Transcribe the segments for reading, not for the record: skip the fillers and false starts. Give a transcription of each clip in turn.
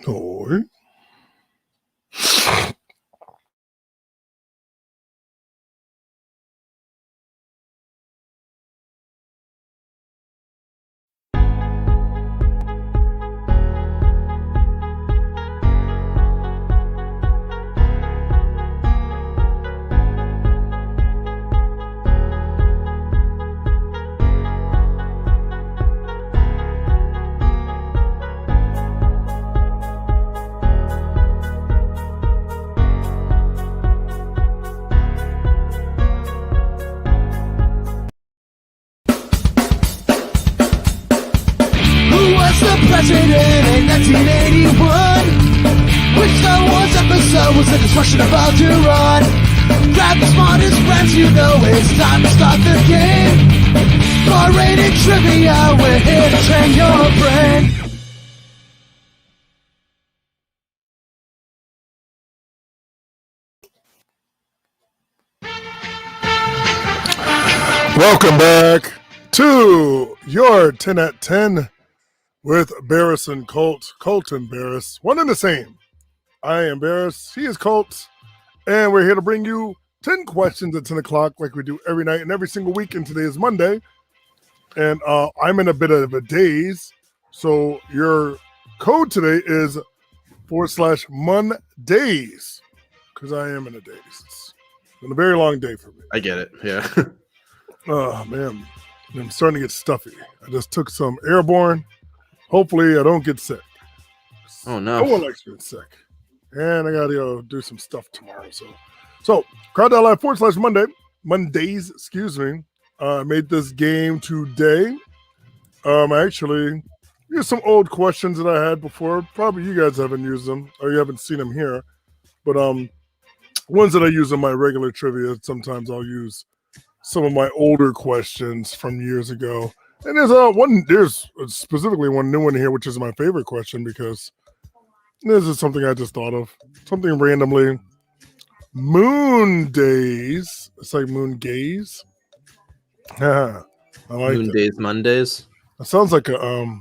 Oi. President in 1981. Which Star Wars episode was the destruction about to run? Grab the smartest friends, you know it's time to start the game. R-rated trivia, we're here to train your brain. Welcome back to your 10 at 10 with Barris and Colt. Colt and Barris, one and the same. I am Barris, he is Colt, and we're here to bring you 10 questions at 10 o'clock like we do every night and every single week, and today is Monday. And I'm in a bit of a daze, so your code today is /Mondays, because I am in a daze. It's been a very long day for me. I get it, yeah. Oh, man, I'm starting to get stuffy. I just took some airborne. Hopefully, I don't get sick. Oh, no. No one likes being sick. And I got to go do some stuff tomorrow. So Crowd.live /Mondays, excuse me. I made this game today. Actually, here's some old questions that I had before. Probably you guys haven't used them, or you haven't seen them here. But ones that I use in my regular trivia, sometimes I'll use some of my older questions from years ago. And there's specifically one new one here, which is my favorite question because this is something I just thought of. Something randomly. Moon days. It's like moon gaze. I like Moon days, Mondays. It sounds like a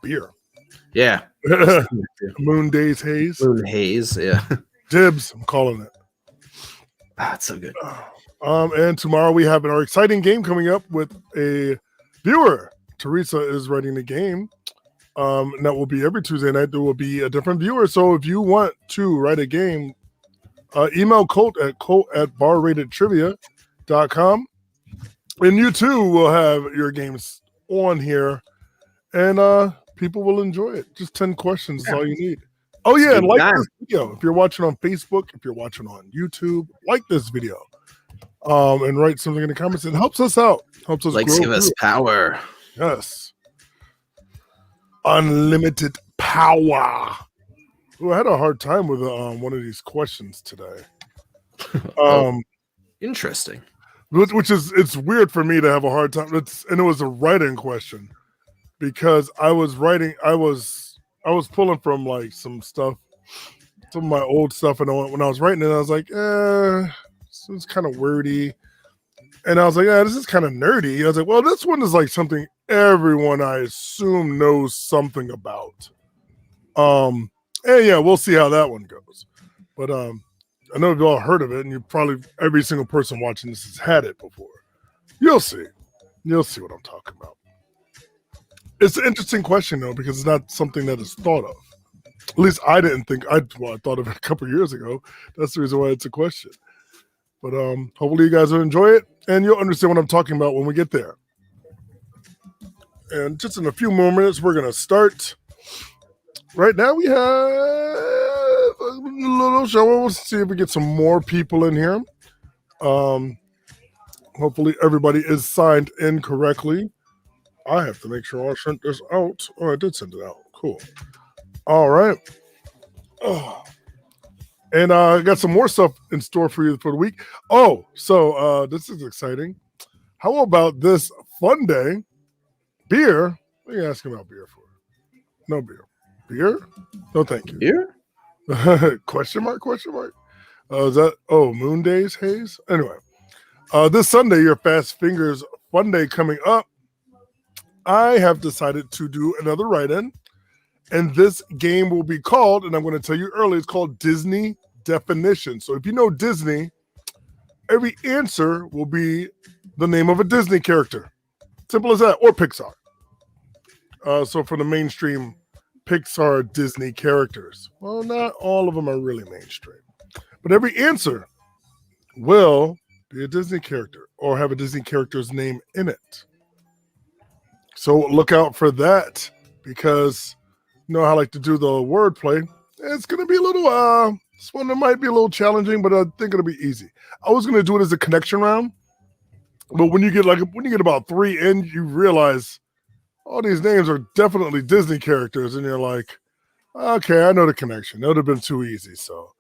beer. Yeah. Moon days haze. Moon haze, yeah. Dibs, I'm calling it. That's so good. And tomorrow we have our exciting game coming up with a viewer. Teresa is writing the game. And that will be every Tuesday night. There will be a different viewer. So if you want to write a game, email Colt at barratedtrivia.com. And you too will have your games on here. And people will enjoy it. Just 10 questions is all you need. Oh, yeah. And like this video. If you're watching on Facebook, if you're watching on YouTube, like this video. And write something in the comments. It helps us out. Helps us Likes grow. give us power. Yes. Unlimited power. Ooh, I had a hard time with one of these questions today. Interesting. Which is, it's weird for me to have a hard time. And it was a writing question because I was pulling from like some stuff, some of my old stuff. And when I was writing it, I was like, it's kind of wordy. And I was like, this is kind of nerdy. I was like, well, this one is like something everyone I assume knows something about. And yeah, we'll see how that one goes. But I know you've all heard of it, and every single person watching this has had it before. You'll see. You'll see what I'm talking about. It's an interesting question though, because it's not something that is thought of. At least I didn't think. I thought of it a couple years ago. That's the reason why it's a question. But hopefully you guys will enjoy it, and you'll understand what I'm talking about when we get there. And just in a few more minutes, we're going to start. Right now we have a little show. We'll see if we get some more people in here. Hopefully everybody is signed in correctly. I have to make sure I sent this out. Oh, I did send it out. Cool. All right. And I got some more stuff in store for you for the week. Oh, so this is exciting. How about this fun day? Beer? What are you asking about beer for? No beer. Beer? No, thank you. Beer? Question mark? Is that, Moon Days Haze? Anyway, this Sunday, your Fast Fingers Fun Day coming up. I have decided to do another write-in. And this game will be called, and I'm going to tell you early, it's called Disney Definition. So if you know Disney, every answer will be the name of a Disney character. Simple as that, or Pixar. So for the mainstream Pixar Disney characters, well, not all of them are really mainstream. But every answer will be a Disney character or have a Disney character's name in it. So look out for that because you know how I like to do the wordplay. It's going to be a little, this one might be a little challenging, but I think it'll be easy. I was going to do it as a connection round, but when you get about 3 in, you realize all these names are definitely Disney characters, and you're like, okay, I know the connection. That would have been too easy, so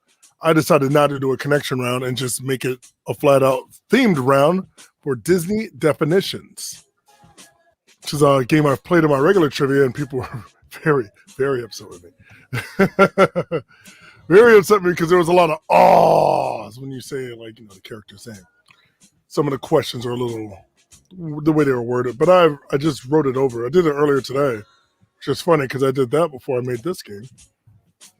I decided not to do a connection round and just make it a flat-out themed round for Disney definitions, which is a game I've played in my regular trivia, and people were very, very upset with me. Very upset with me because there was a lot of ahs when you say, like, you know, the character's name. Some of the questions are a little, the way they were worded, but I just wrote it over. I did it earlier today, which is funny because I did that before I made this game.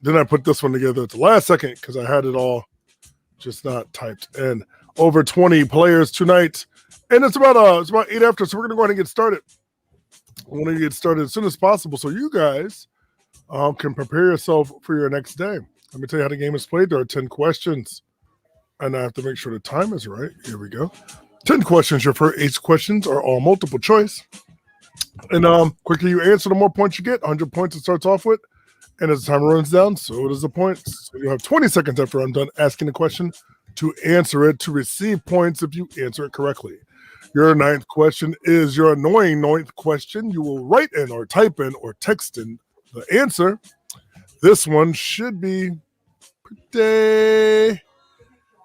Then I put this one together at the last second because I had it all just not typed in. Over 20 players tonight, and it's about 8 after, so we're gonna go ahead and get started. I want to get started as soon as possible so you guys can prepare yourself for your next day. Let me tell you how the game is played. There are 10 questions, and I have to make sure the time is right. Here we go. 10 questions. Your first 8 questions are all multiple choice. And quicker you answer, the more points you get. 100 points it starts off with. And as the timer runs down, so does the points. So you have 20 seconds after I'm done asking the question to answer it, to receive points if you answer it correctly. Your 9th question is your annoying 9th question. You will write in or type in or text in the answer. This one should be pretty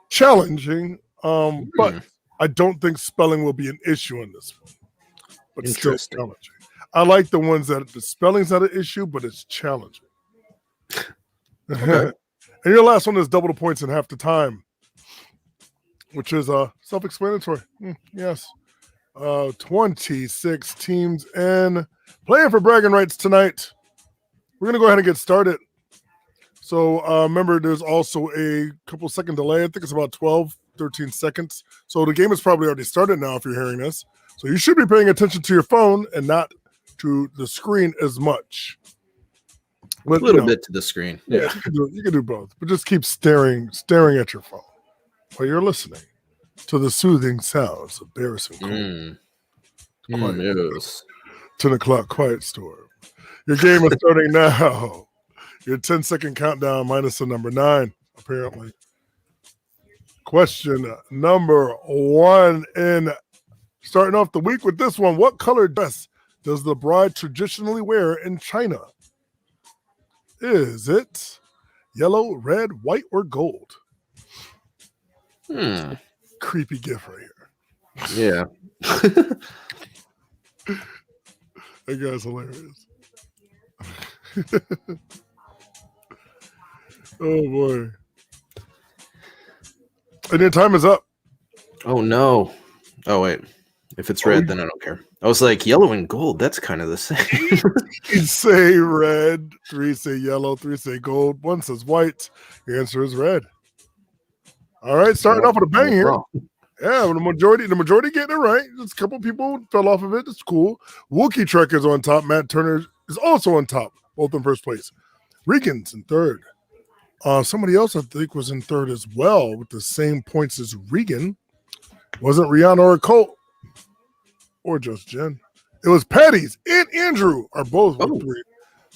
challenging, but I don't think spelling will be an issue in this one. But still challenging. I like the ones that the spelling's not an issue, but it's challenging. Okay. And your last one is double the points in half the time, which is self-explanatory. Yes. 26 teams in playing for bragging rights tonight. We're going to go ahead and get started. So remember, there's also a couple second delay. I think it's about 12, 13 seconds. So the game is probably already started now if you're hearing this. So you should be paying attention to your phone and not to the screen as much. But, a little bit to the screen. Yeah, you can do both. But just keep staring at your phone while you're listening to the soothing sounds of Barris and Colt. Yes. 10 o'clock quiet storm. Your game is starting now. Your 10-second countdown minus the number 9, apparently. Question number 1 in starting off the week with this one. What color dress does the bride traditionally wear in China? Is it yellow, red, white, or gold? Creepy gift right here. Yeah. That guy's hilarious. Oh boy. And your time is up. Oh no. Oh wait. If it's red, then I don't care. I was like, yellow and gold, that's kind of the same. You say red, 3 say yellow, 3 say gold, 1 says white. The answer is red. All right, starting off with a bang here. Yeah, the majority getting it right. Just a couple people fell off of it. It's cool. Wookiee Trek is on top. Matt Turner is also on top, both in first place. Regan's in third. Somebody else I think was in third as well with the same points as Regan. Wasn't Rihanna or Colt or just Jen. It was Patty's and Andrew are both with 3.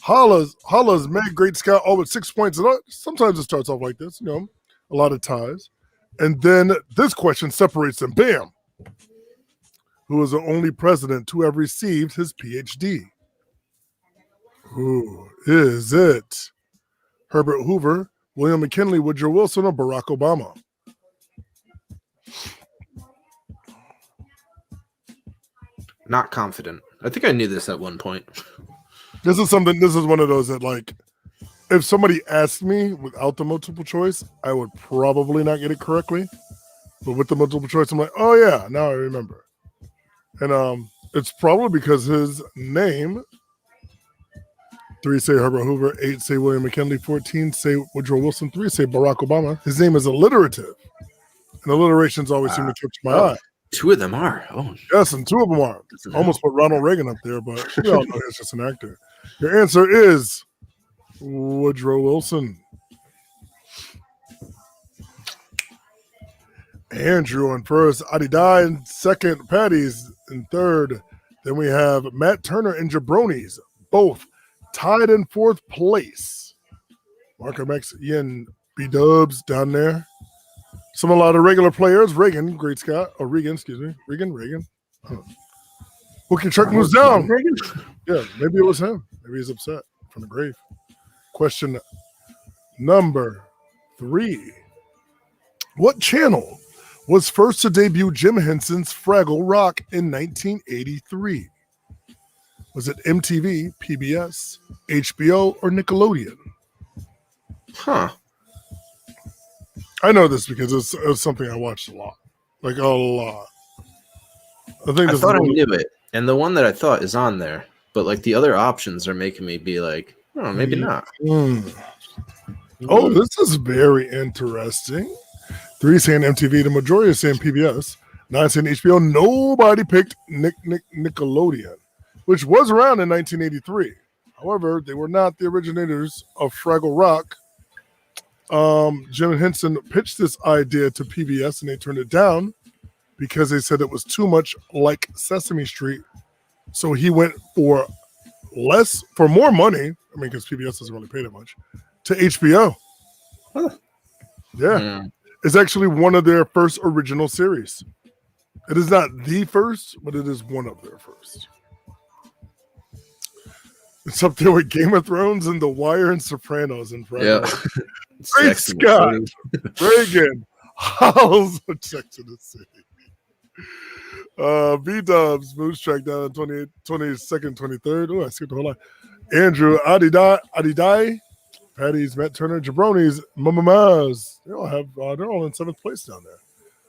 Holla's Meg, Great Scott, all with 6 points. And sometimes it starts off like this, a lot of ties. And then this question separates them. Bam! Who is the only president to have received his PhD? Who is it? Herbert Hoover, William McKinley, Woodrow Wilson, or Barack Obama? Not confident. I think I knew this at one point. This is one of those that, like, if somebody asked me without the multiple choice, I would probably not get it correctly. But with the multiple choice, I'm like, oh yeah, now I remember. And it's probably because his name 3 say Herbert Hoover. 8 say William McKinley. 14 say Woodrow Wilson. 3 say Barack Obama. His name is alliterative. And alliterations always seem to catch my eye. 2 of them are. Oh, yes, and 2 of them are. Almost put Ronald Reagan up there, but we all know he's just an actor. Your answer is Woodrow Wilson. Andrew on first, Adidai in second, Patty's in third. Then we have Matt Turner and Jabronis, both tied in 4th place. Markham X, Ian B. Dubs down there. A lot of regular players. Reagan, Great Scott, or Regan, excuse me. Regan. Bookie Truck moves down. Yeah, maybe it was him. Maybe he's upset from the grave. Question number 3. What channel was first to debut Jim Henson's Fraggle Rock in 1983? Was it MTV, PBS, HBO, or Nickelodeon? Huh. I know this because it was something I watched a lot. Like a lot. I thought I knew it. And the one that I thought is on there. But like the other options are making me be like, oh, maybe not. Oh, this is very interesting. 3 saying MTV. The majority is saying PBS. 9 saying HBO. Nobody picked Nickelodeon, which was around in 1983. However, they were not the originators of Fraggle Rock. Jim Henson pitched this idea to PBS and they turned it down because they said it was too much like Sesame Street. So he went for more money. I mean, because PBS doesn't really pay that much, to HBO. Huh. Yeah. It's actually one of their first original series. It is not the first, but it is one of their first. It's up there with Game of Thrones and The Wire and Sopranos and Friends. Yeah. Great Scott, Reagan, Howells of Sex in the City. B-Dubs, Moose Track down on 22nd, 23rd. Oh, I skipped the whole line. Andrew, Adidai, Patty's, Matt Turner, Jabronis, Mamamas. They all have, they're all in 7th place down there.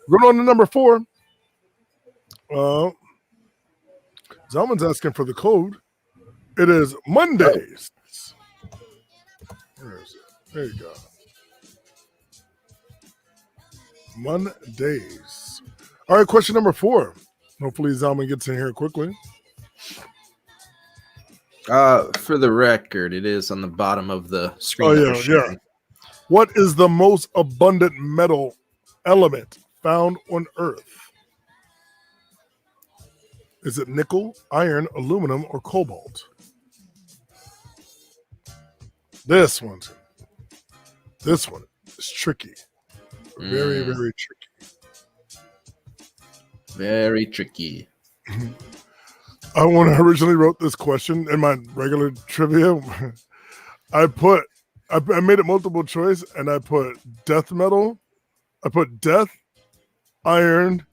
Going on to number 4. Zalman's asking for the code. It is Mondays. Where is it? There you go. Mondays. All right, question number 4. Hopefully Zalman gets in here quickly. For the record, it is on the bottom of the screen. Oh, yeah. What is the most abundant metal element found on Earth? Is it nickel, iron, aluminum, or cobalt? This one is tricky. Very, very tricky. Very tricky. When I originally wrote this question in my regular trivia, I made it multiple choice and I put death metal. I put death, iron,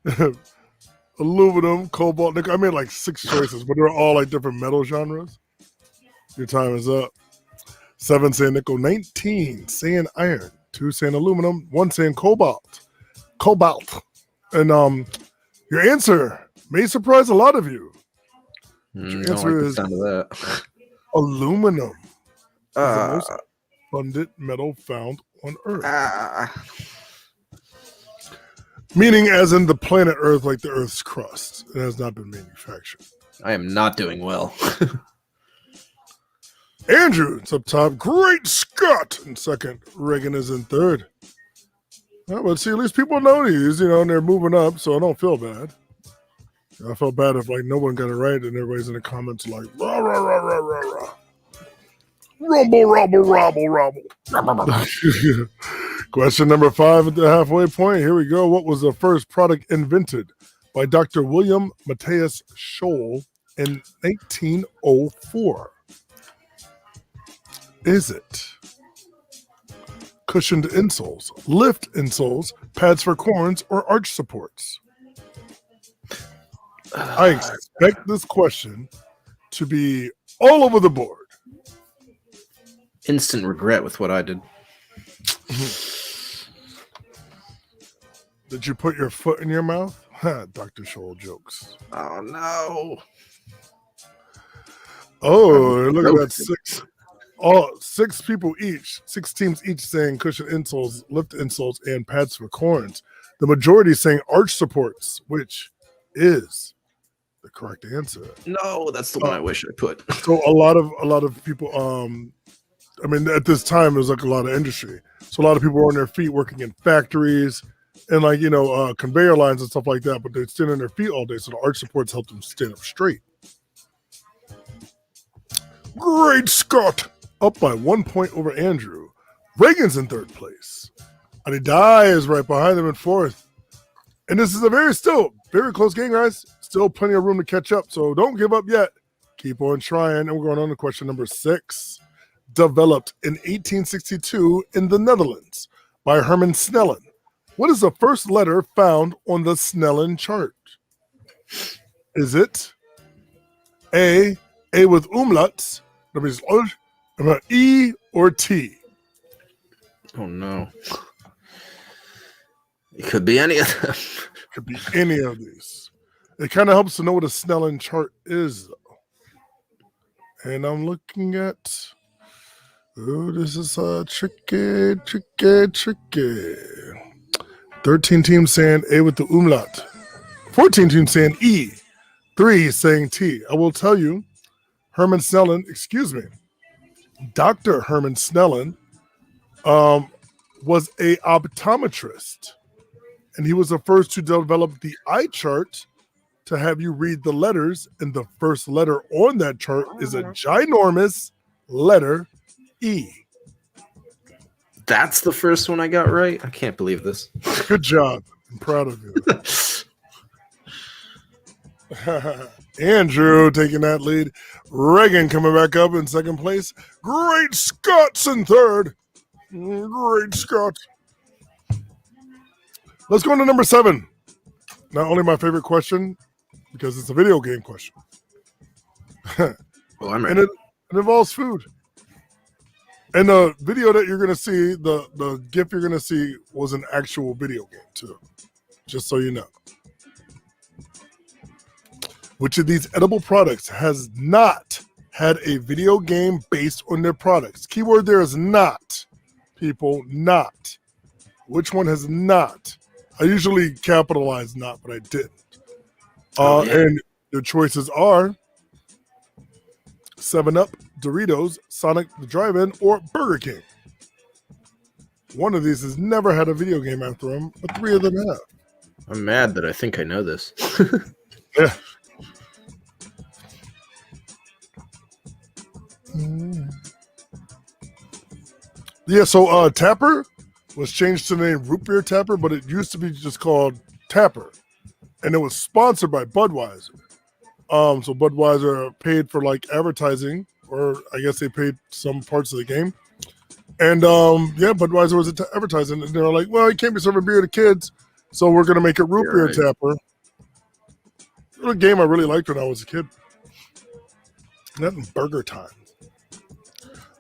aluminum, cobalt, nickel. I made like 6 choices, but they're all like different metal genres. Your time is up. 7 saying nickel, 19 saying iron, 2 saying aluminum, 1 saying cobalt. And your answer may surprise a lot of you. Your answer is aluminum. The most abundant metal found on Earth. Meaning as in the planet Earth, like the Earth's crust. It has not been manufactured. I am not doing well. Andrew is up top. Great Scott in second. Reagan is in third. Yeah, but see, at least people know these, and they're moving up, so I don't feel bad. I felt bad if like no one got it right and everybody's in the comments like rah rah rah rah rah rah. Rumble, rumble, rumble, rumble. Question number 5 at the halfway point. Here we go. What was the first product invented by Dr. William Matthias Scholl in 1904? Is it cushioned insoles, lift insoles, pads for corns, or arch supports? I expect this question to be all over the board. Instant regret with what I did. Did you put your foot in your mouth? Dr. Scholl jokes. Oh, no. Oh, look at that all 6 people each, 6 teams each saying cushion insoles, lift insoles, and pads for corns. The majority saying arch supports, which is the correct answer. No, that's the one I wish I put. So a lot of people, I mean, at this time, there's like a lot of industry. So a lot of people were on their feet working in factories and like, conveyor lines and stuff like that, but they'd stand on their feet all day. So the arch supports helped them stand up straight. Great Scott, up by 1 point over Andrew. Reagan's in 3rd place. Adidai is right behind them in 4th. And this is a very close game, guys. Still plenty of room to catch up, so don't give up yet. Keep on trying. And we're going on to question number 6. Developed in 1862 in the Netherlands by Herman Snellen. What is the first letter found on the Snellen chart? Is it A with umlauts, E or T? Oh no. It could be any of them. Could be any of these. It kind of helps to know what a Snellen chart is, though. And I'm looking at. Oh, this is tricky. 13 teams saying A with the umlaut. 14 teams saying E. 3 saying T. I will tell you, Dr. Herman Snellen was a optometrist. And he was the first to develop the eye chart to have you read the letters. And the first letter on that chart is a ginormous letter E. That's the first one I got right? I can't believe this. Good job. I'm proud of you. Andrew taking that lead. Reagan coming back up in 2nd place. Great Scott's in 3rd. Great Scott. Let's go on to number 7. Not only my favorite question, because it's a video game question. Well, I'm ready. And it involves food. And the video that you're going to see, the GIF you're going to see was an actual video game, too. Just so you know. Which of these edible products has not had a video game based on their products? Keyword there is not. People, not. Which one has not? I usually capitalize not, but I didn't. And the choices are 7-Up, Doritos, Sonic the Drive-In, or Burger King. One of these has never had a video game after them, but 3 of them have. I'm mad that I think I know this. Yeah. Yeah, so Tapper was changed to the name Root Beer Tapper, but it used to be just called Tapper. And it was sponsored by Budweiser. So Budweiser paid for like advertising, or I guess they paid some parts of the game. And Budweiser was advertising, and they were like, well, you can't be serving beer to kids, so we're gonna make it Root Beer Tapper. It was a game I really liked when I was a kid. That and Burger Time.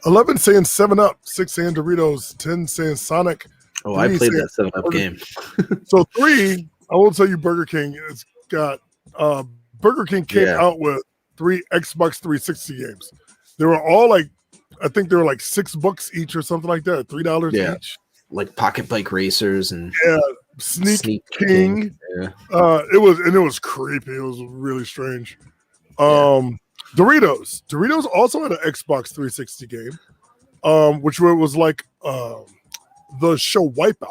11 saying 7-Up, 6 saying Doritos, 10 saying Sonic. Oh, I played that 7-Up game. So 3, I will tell you Burger King, it's got Burger King came out with 3 Xbox 360 games. They were all like, I think they were like $6 each or something like that, $3 each. Like Pocket Bike Racers and Sneak King. Yeah. It was creepy. It was really strange. Doritos also had an Xbox 360 game, which was like the show Wipeout,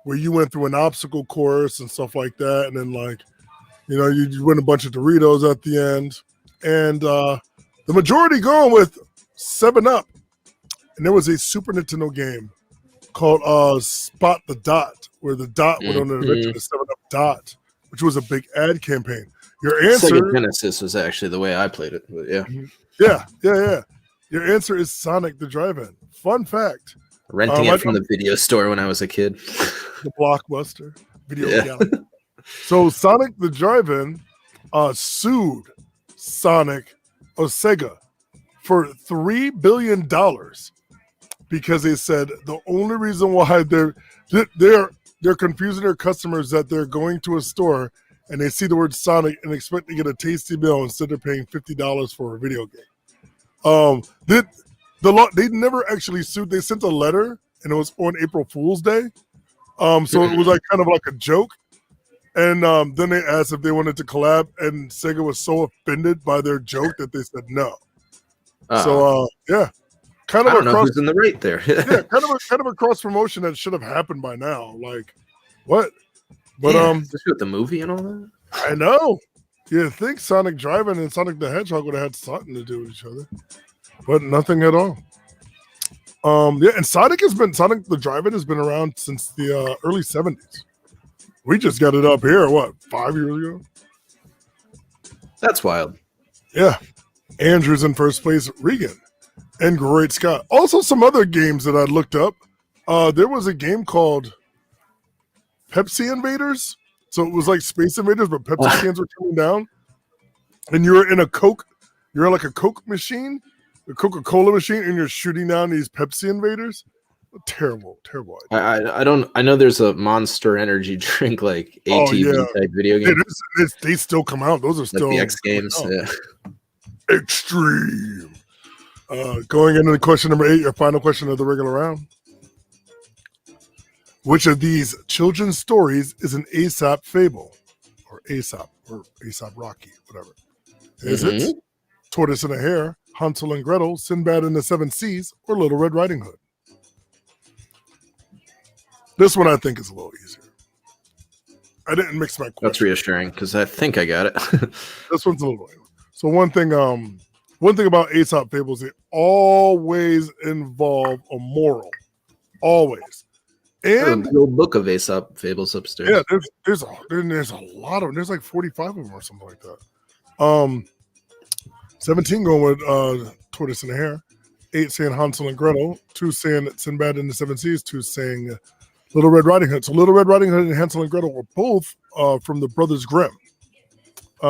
where you went through an obstacle course and stuff like that, and then like, you win a bunch of Doritos at the end, and the majority going with 7-Up, and there was a Super Nintendo game called Spot the Dot, where the dot went on the adventure to 7-Up Dot, which was a big ad campaign. Your answer, Sega Genesis was actually the way I played it, but yeah. Your answer is Sonic the Drive-In. Fun fact. Renting it from the video store when I was a kid. The Blockbuster video galley. So Sonic the Drive-In sued Sega for $3 billion because they said the only reason why they're confusing their customers that they're going to a store and they see the word Sonic and expect to get a tasty meal instead of paying $50 for a video game. They never actually sued. They sent a letter, and it was on April Fool's Day. So it was like kind of like a joke. And then they asked if they wanted to collab, and Sega was so offended by their joke that they said no. So yeah, kind of I don't know who's in the right there. yeah, kind of a cross promotion that should have happened by now. Like what? But especially with the movie and all that. I know. You think Sonic Drive-In and Sonic the Hedgehog would have had something to do with each other, but nothing at all. Yeah, and Sonic the Drive-In has been around since the early 70s. We just got it up here, 5 years ago? That's wild. Yeah. Andrew's in first place, Regan, and Great Scott. Also, some other games that I looked up. There was a game called Pepsi Invaders. So it was like Space Invaders, but Pepsi cans were coming down. And you're in you're like a Coke machine, a Coca-Cola machine, and you're shooting down these Pepsi Invaders. Terrible idea. I know there's a Monster Energy drink like ATV type video game. They still come out. Those are still like the X Games. Yeah. Extreme. Going into question number 8, your final question of the regular round. Which of these children's stories is an Aesop fable? Or Aesop Rocky, whatever. Is it Tortoise and the Hare, Hansel and Gretel, Sinbad and the Seven Seas, or Little Red Riding Hood? This one I think is a little easier. I didn't mix my questions. That's reassuring because I think I got it. This one's a little later. So one thing about Aesop fables, they always involve a moral. Always. And the old book of Aesop fables upstairs. Yeah, there's a lot of them. There's like 45 of them or something like that. 17 going with Tortoise and the Hare, 8 saying Hansel and Gretel, 2 saying Sinbad and the Seven Seas, 2 saying Little Red Riding Hood. So Little Red Riding Hood and Hansel and Gretel were both from the Brothers Grimm.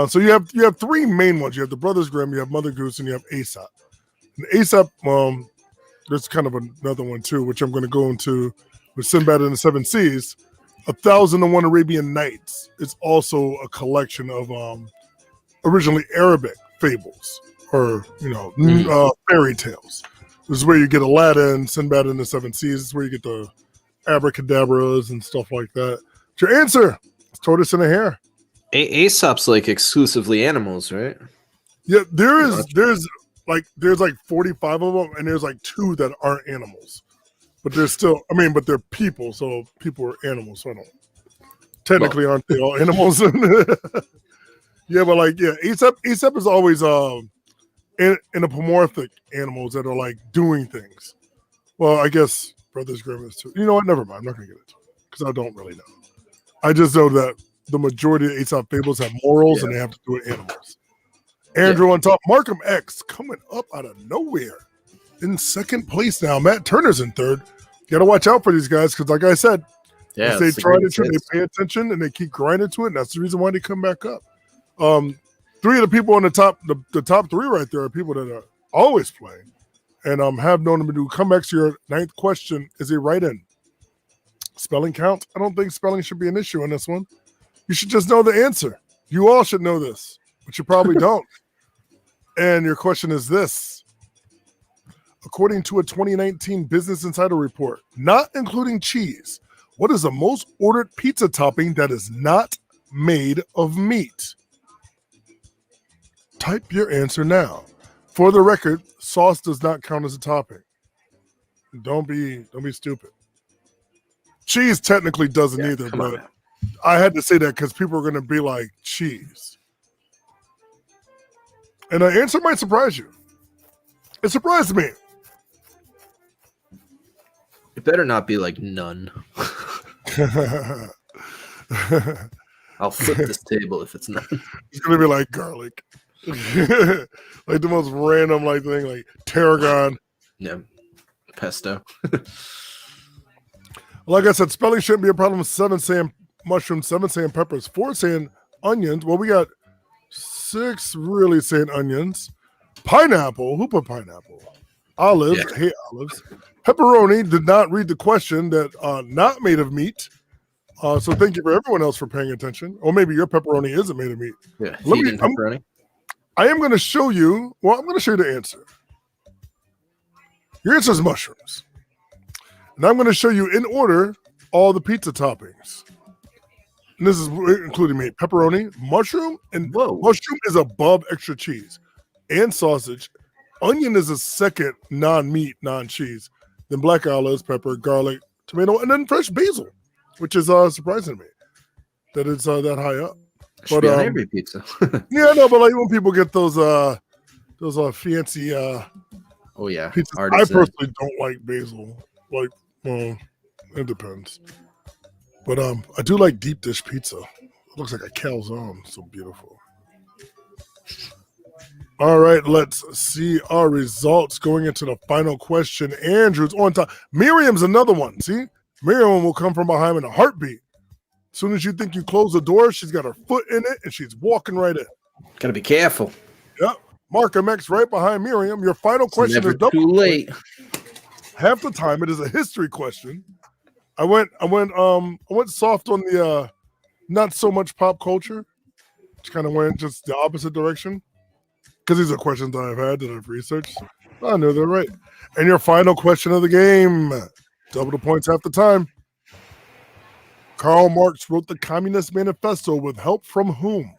So you have 3 main ones. You have the Brothers Grimm, you have Mother Goose, and you have Aesop. And Aesop, there's kind of another one too, which I'm going to go into with Sinbad and the Seven Seas. 1001 Arabian Nights is also a collection of originally Arabic fables or fairy tales. This is where you get Aladdin, Sinbad and the Seven Seas. This is where you get the abracadabras and stuff like that. But your answer is Tortoise and the Hare. Aesop's like exclusively animals, right? Yeah, there's like 45 of them, and there's like 2 that aren't animals. But they're still, but they're people, so people are animals. So I don't technically aren't they all animals? Yeah, but Aesop is always anthropomorphic animals that are like doing things. Well, I guess Brothers Grimm is too. You know what? Never mind. I'm not gonna get into it because I don't really know. I just know that the majority of Aesop fables have morals and they have to do with animals. Andrew on top, Markham X coming up out of nowhere in second place now. Matt Turner's in third. You got to watch out for these guys because, like I said, if they try to, they pay attention and they keep grinding to it. And that's the reason why they come back up. 3 of the people on the top, the top 3 right there are people that are always playing and have known them to do comebacks. Your 9th question is a write-in. Spelling count? I don't think spelling should be an issue on this one. You should just know the answer. You all should know this, but you probably don't. And your question is this. According to a 2019 Business Insider report, not including cheese, what is the most ordered pizza topping that is not made of meat? Type your answer now. For the record, sauce does not count as a topping. Don't be stupid. Cheese technically doesn't either, but I had to say that because people are going to be like, cheese. And the answer might surprise you. It surprised me. It better not be like none. I'll flip this table if it's not. It's going to be like garlic. Like the most random thing, like tarragon. Yeah. Pesto. Like I said, spelling shouldn't be a problem. 7 saying mushrooms, 7 saying peppers, 4 saying onions. Well, we got 6 really saying onions. Pineapple. Who put pineapple? Olives. Yeah. Hey, olives. Pepperoni did not read the question that not made of meat. So thank you for everyone else for paying attention. Or maybe your pepperoni isn't made of meat. Yeah. Pepperoni. I am going to show you. Well, I'm going to show you the answer. Your answer is mushrooms. And I'm going to show you in order all the pizza toppings. And this is including meat, pepperoni, mushroom, and mushroom is above extra cheese and sausage. Onion is a second non-meat, non-cheese. Then black olives, pepper, garlic, tomato, and then fresh basil, which is surprising to me that it's that high up. Should be on every pizza. Yeah, no, but like when people get those fancy pizzas, I personally don't like basil. Like, well, it depends. But I do like deep dish pizza. It looks like a calzone. So beautiful. All right, let's see our results going into the final question. Andrew's on top. Miriam's another one. See? Miriam will come from behind in a heartbeat. As soon as you think you close the door, she's got her foot in it, and she's walking right in. Got to be careful. Yep. Markham X right behind Miriam. Your final question is double too late. Half the time, it is a history question. I went soft on the not so much pop culture. Just kind of went just the opposite direction. Because these are questions that I've had that I've researched. I know they're right. And your final question of the game. Double the points half the time. Karl Marx wrote the Communist Manifesto with help from whom?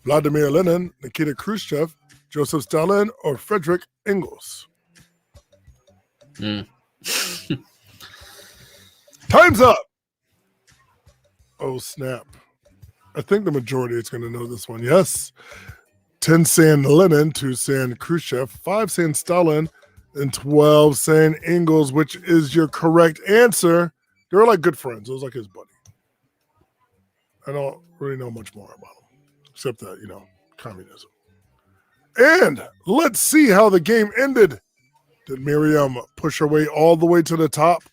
Vladimir Lenin, Nikita Khrushchev, Joseph Stalin, or Frederick Engels? Time's up. Oh, snap. I think the majority is going to know this one. Yes. 10 saying Lenin, 2 saying Khrushchev, 5 saying Stalin, and 12 saying Engels, which is your correct answer. They were like good friends. It was like his buddy. I don't really know much more about him, except that, communism. And let's see how the game ended. Did Miriam push her way all the way to the top?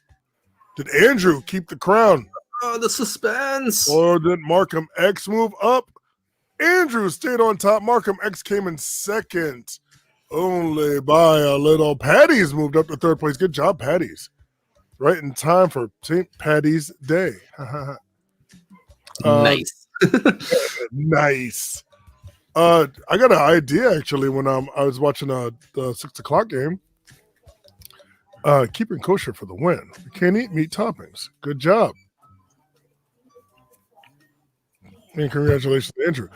Did Andrew keep the crown? Oh, the suspense. Or did Markham X move up? Andrew stayed on top. Markham X came in second. Only by a little. Patty's moved up to third place. Good job, Patty's. Right in time for St. Patty's Day. Nice. Nice. I got an idea, actually, when I was watching the 6 o'clock game. Keeping kosher for the win. We can't eat meat toppings. Good job. And congratulations to Andrew.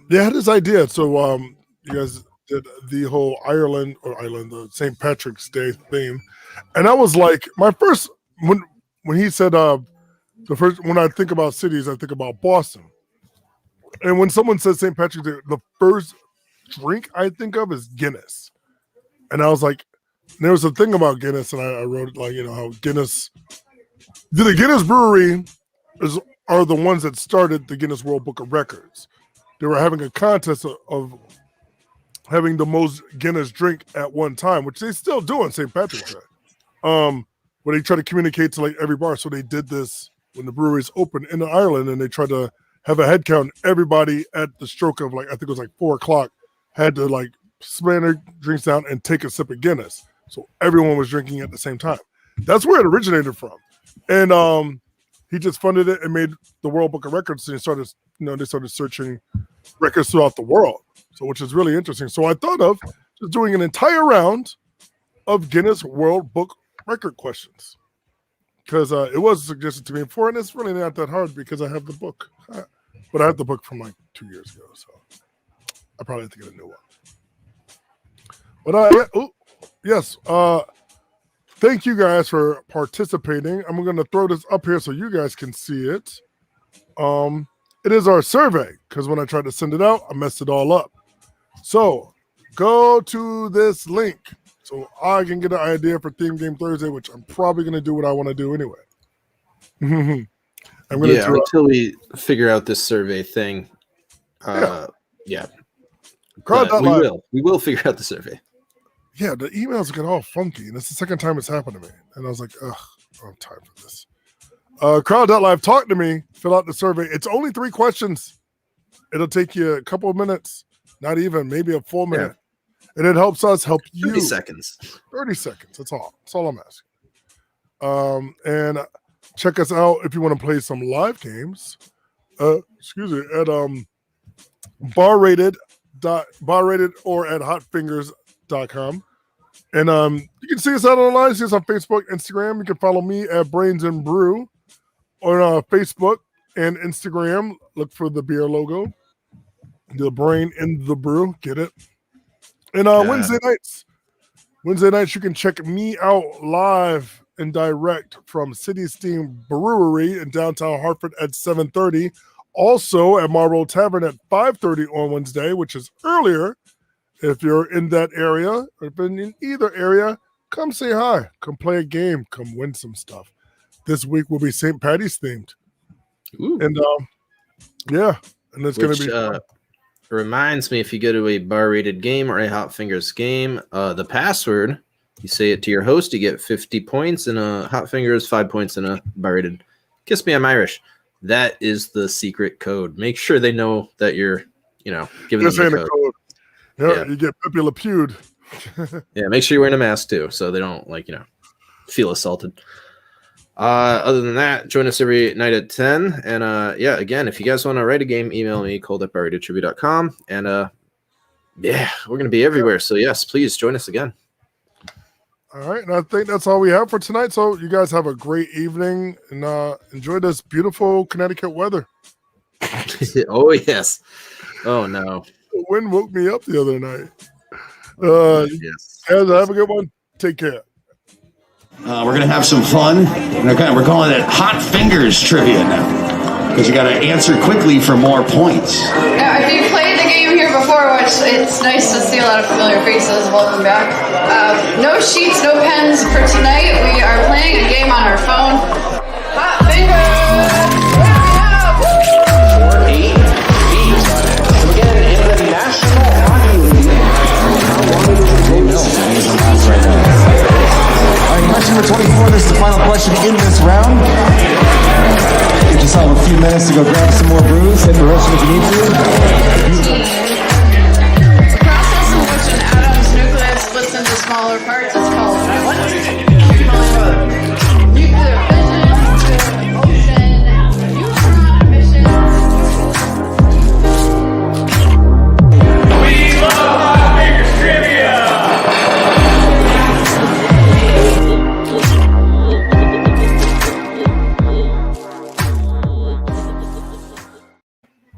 They had this idea. So you guys did the whole the St. Patrick's Day theme. And I was like, my first, when he said, when I think about cities, I think about Boston. And when someone says St. Patrick's Day, the first drink I think of is Guinness. And I was like, there was a thing about Guinness, and I wrote how Guinness, the Guinness Brewery are the ones that started the Guinness World Book of Records. They were having a contest of having the most Guinness drink at one time, which they still do on St. Patrick's Day. Where they try to communicate to like every bar. So they did this when the breweries opened in Ireland, and they tried to have a head count. Everybody at the stroke of I think it was 4 o'clock, had to slam their drinks down and take a sip of Guinness. So everyone was drinking at the same time. That's where it originated from. And he just funded it and made the World Book of Records. And they started searching records throughout the world. So which is really interesting. So I thought of just doing an entire round of Guinness World Book Record questions. Because it was suggested to me before, and it's really not that hard because I have the book. But I have the book from 2 years ago, so I probably have to get a new one. But yes. Thank you guys for participating. I'm going to throw this up here so you guys can see it. It is our survey, because when I tried to send it out, I messed it all up. So go to this link so I can get an idea for Theme Game Thursday, which I'm probably going to do what I want to do anyway. Until we figure out this survey thing. Yeah. We will figure out the survey. Yeah, the emails get all funky, and it's the second time it's happened to me. And I was like, ugh, I don't have time for this. Crowd.live, talk to me, fill out the survey. It's only 3 questions. It'll take you a couple of minutes, not even, maybe a full minute. Yeah. And it helps us help you. 30 seconds. 30 seconds, that's all. That's all I'm asking. And check us out if you want to play some live games. At barrated or at hotfingers.com. gmail.com. And you can see us out online. See us on Facebook, Instagram. You can follow me at Brains and Brew on Facebook and Instagram. Look for the beer logo. The Brain in the Brew. Get it? And Wednesday nights, you can check me out live and direct from City Steam Brewery in downtown Hartford at 7:30. Also at Marlboro Tavern at 5:30 on Wednesday, which is earlier. If you're in that area, or if you're in either area, come say hi. Come play a game. Come win some stuff. This week will be St. Patty's themed. Ooh. And and it's going to be fun. Reminds me, if you go to a bar-rated game or a Hot Fingers game, the password, you say it to your host, you get 50 points, and Hot Fingers, 5 points in a bar-rated Kiss Me, I'm Irish. That is the secret code. Make sure they know that you're, giving them the code. Yeah, you get Pepe Le Pewed. Yeah, make sure you're wearing a mask too, so they don't feel assaulted. Other than that, join us every night at 10. And again, if you guys want to write a game, email me, colt@barratedtribute.com. And we're gonna be everywhere. So yes, please join us again. All right, and I think that's all we have for tonight. So you guys have a great evening and enjoy this beautiful Connecticut weather. Oh yes. Oh no. The wind woke me up the other night. Yes. Guys, have a good one. Take care. We're going to have some fun. We're calling it Hot Fingers Trivia now, because you got to answer quickly for more points. Yeah, if you played the game here before, which it's nice to see a lot of familiar faces, welcome back. No sheets, no pens for tonight. We are playing a game on our phone. Hot Fingers! Question number 24, this is the final question in this round. Give yourself a few minutes to go grab some more brews, hit the rest if you need to.